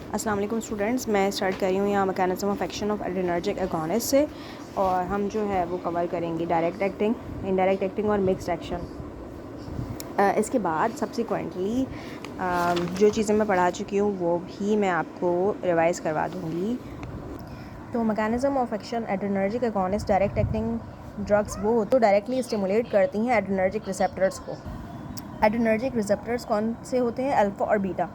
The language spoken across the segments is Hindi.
अस्सलाम वालेकुम स्टूडेंट्स, मैं स्टार्ट कर रही हूँ यहाँ mechanism of action of adrenergic agonist से। और हम जो है वो कवर करेंगे डायरेक्ट एक्टिंग, इनडायरेक्ट एक्टिंग और मिक्स्ड एक्शन। इसके बाद सब्सिक्वेंटली जो चीज़ें मैं पढ़ा चुकी हूँ वो भी मैं आपको रिवाइज़ करवा दूँगी। तो mechanism of action adrenergic agonist direct acting drugs वो तो डायरेक्टली स्टिमुलेट करती हैं एड्रेनर्जिक रिसेप्टर्स को। एड्रेनर्जिक रिसेप्टर्स कौन से होते हैं? अल्फ़ा और बीटा।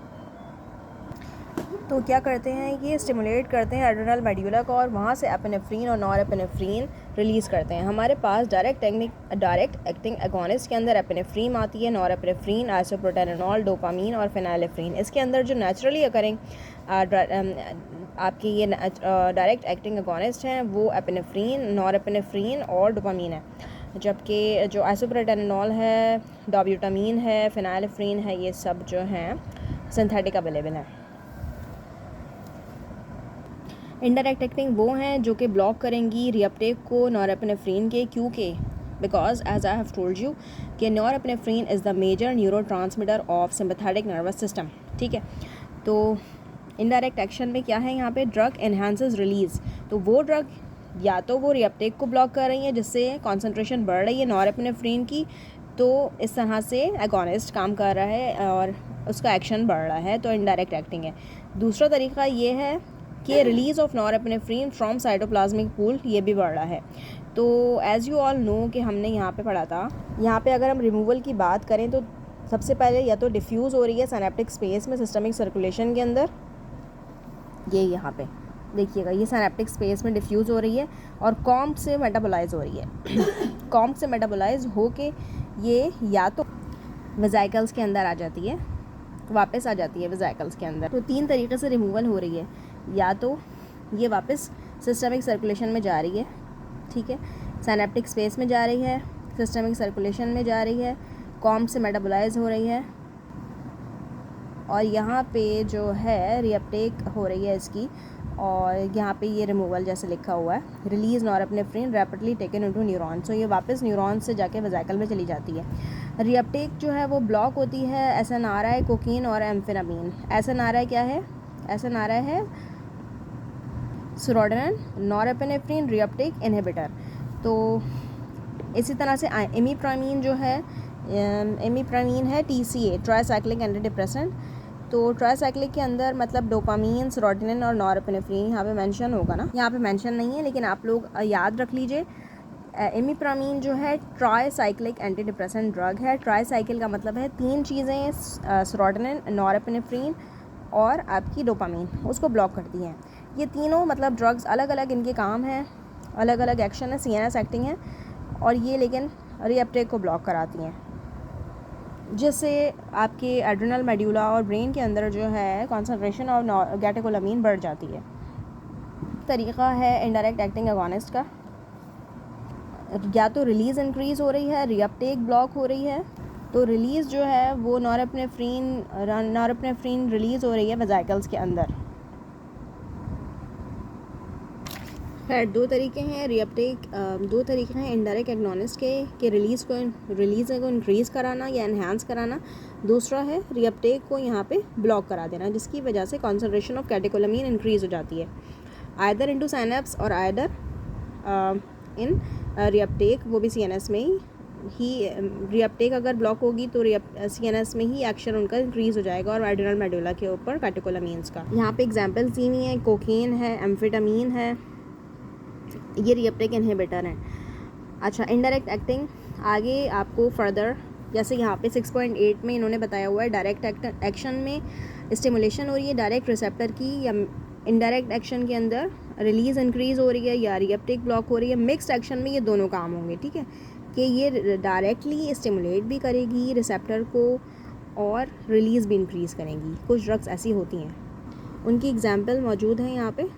तो क्या करते हैं, ये स्टिमुलेट करते हैं एड्रेनल मेड्यूला को और वहाँ से एपिनेफ्रीन और नॉरएपिनेफ्रीन रिलीज़ करते हैं। हमारे पास डायरेक्ट एक्टिंग एगोनिस्ट के अंदर एपिनेफ्रीन आती है, नॉरएपिनेफ्रीन, आइसोप्रोटेनोल, डोपामीन और फेनाइलेफ्रीन। इसके अंदर जो नेचुरली अकरिंग आपकी ये डायरेक्ट एक्टिंग एगोनिस्ट हैं वो एपिनेफ्रीन, नॉरएपिनेफ्रीन और डोपामीन है, जबकि जो आइसोप्रोटेनोल है, डोब्यूटामीन है, फेनाइलेफ्रीन है, ये सब जो हैं सिंथेटिक अवेलेबल हैं। इनडायरेक्ट एक्टिंग वो हैं जो कि ब्लॉक करेंगी रीअपटेक को नॉरएपिनेफ्रीन के, क्योंकि because as I have told you कि norepinephrine is the major neurotransmitter of sympathetic nervous system. ठीक है, तो इनडायरेक्ट एक्शन में क्या है, यहाँ पे ड्रग एनहांसेस रिलीज़। तो वो ड्रग या तो वो रीअपटेक को ब्लॉक कर रही है जिससे कॉन्सेंट्रेशन बढ़ रही है नॉरएपिनेफ्रीन की, तो इस तरह से एगोनिस्ट काम कर रहा है और उसका एक्शन बढ़ रहा है, तो इनडायरेक्ट एक्टिंग है। दूसरा तरीका ये है कि release of norepinephrine from cytoplasmic pool, ये भी बढ़ रहा है। तो एज़ यू ऑल नो कि हमने यहाँ पे पढ़ा था, यहाँ पे अगर हम रिमूवल की बात करें तो सबसे पहले या तो डिफ्यूज़ हो रही है सिनेप्टिक स्पेस में सिस्टमिक सर्कुलेशन के अंदर, ये यहाँ पे देखिएगा, ये सिनेप्टिक स्पेस में डिफ्यूज़ हो रही है और कॉम्प से मेटाबोलाइज हो रही है। कॉम्प से मेटाबोलाइज हो के ये या तो वेसिकल्स के अंदर आ जाती है, वापस आ जाती है वेसिकल्स के अंदर। तो तीन तरीके से रिमूवल हो रही है, या तो ये वापस सिस्टमिक सर्कुलेशन में जा रही है, ठीक है, सिनेप्टिक स्पेस में जा रही है, सिस्टमिक सर्कुलेशन में जा रही है, कॉम्प से मेटाबोलाइज हो रही है, और यहाँ पे जो है रीअपटेक हो रही है इसकी, और यहाँ पे ये रिमूवल जैसे लिखा हुआ है, release norepinephrine rapidly taken into neuron. So ये वापस न्यूरॉन से जाके वेसिकल में चली जाती है। रीअपटेक जो है वो ब्लॉक होती है एसएनआरआई, कोकीन और एम्फेटामिन। एसएनआरआई क्या है? एसएनआरआई है सेरोटोनिन नॉरएपिनेफ्रीन रीअपटेक इनहिबिटर। तो इसी तरह से इमिप्रामीन जो है, इमिप्रामीन है टीसीए, ट्राईसाइक्लिक एंटी डिप्रेसेंट। तो ट्राईसाइक्लिक के अंदर मतलब डोपामीन, सेरोटोनिन और नॉरएपिनेफ्रीन यहाँ पे मेंशन होगा ना, यहाँ पे मेंशन नहीं है, लेकिन आप लोग याद रख लीजिए। इमिप्रामीन जो है ट्राईसाइक्लिक एंटी डिप्रेसेंट ड्रग है। ट्राईसाइकिल का मतलब है तीन चीज़ें, सेरोटोनिन, नॉरएपिनेफ्रीन और आपकी डोपामीन, उसको ब्लॉक करती हैं। ये तीनों मतलब ड्रग्स अलग अलग इनके काम हैं, अलग अलग एक्शन है, सीएनएस एक्टिंग है, और ये लेकिन रीअपटेक को ब्लॉक कराती हैं, जिससे आपके एड्रेनल मेड्यूला और ब्रेन के अंदर जो है कॉन्सेंट्रेशन ऑफ कैटेकोलामीन बढ़ जाती है। तरीका है इनडायरेक्ट एक्टिंग एगोनिस्ट का, या तो रिलीज़ इंक्रीज़ हो रही है, रीअपटेक ब्लॉक हो रही है। तो रिलीज़ जो है वो नॉरएपिनेफ्रीन रिलीज़ हो रही है वेसिकल्स के अंदर। खैर दो तरीके हैं रीअपटेक, दो तरीके हैं इनडायरेक्ट एगोनिस्ट के रिलीज़ को इंक्रीज़ कराना या एनहांस कराना। दूसरा है रीअपटेक को यहाँ पे ब्लॉक करा देना, जिसकी वजह से कॉन्सेंट्रेशन ऑफ कैटेकोलामीन इंक्रीज़ हो जाती है, आइदर इनटू साइनेप्स और आइदर इन रीअपटेक, वो भी सीएनएस में ही रीअपटेक अगर ब्लॉक होगी तो सीएनएस में ही एक्शन उनका इंक्रीज़ हो जाएगा और एड्रेनल मेडुला के ऊपर कैटेकोलामीन्स का। यहाँ पे एग्जांपल्स दी हुई हैं, कोकीन है, एम्फेटामीन है, ये रीअपटेक इनहिबिटर हैं। अच्छा, इनडायरेक्ट एक्टिंग आगे आपको फर्दर, जैसे यहाँ पे 6.8 में इन्होंने बताया हुआ है, डायरेक्ट एक्शन में स्टिमुलेशन हो रही है डायरेक्ट रिसेप्टर की, या इनडायरेक्ट एक्शन के अंदर रिलीज़ इंक्रीज़ हो रही है या रीअपटेक ब्लॉक हो रही है। मिक्स्ड एक्शन में ये दोनों काम होंगे, ठीक है, कि ये डायरेक्टली स्टिमुलेट भी करेगी रिसेप्टर को और रिलीज़ भी इंक्रीज़ करेंगी। कुछ ड्रग्स ऐसी होती हैं, उनकी एग्जाम्पल मौजूद हैं यहाँ पे,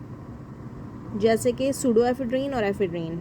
जैसे कि सूडोएफेड्रीन और एफेड्रीन।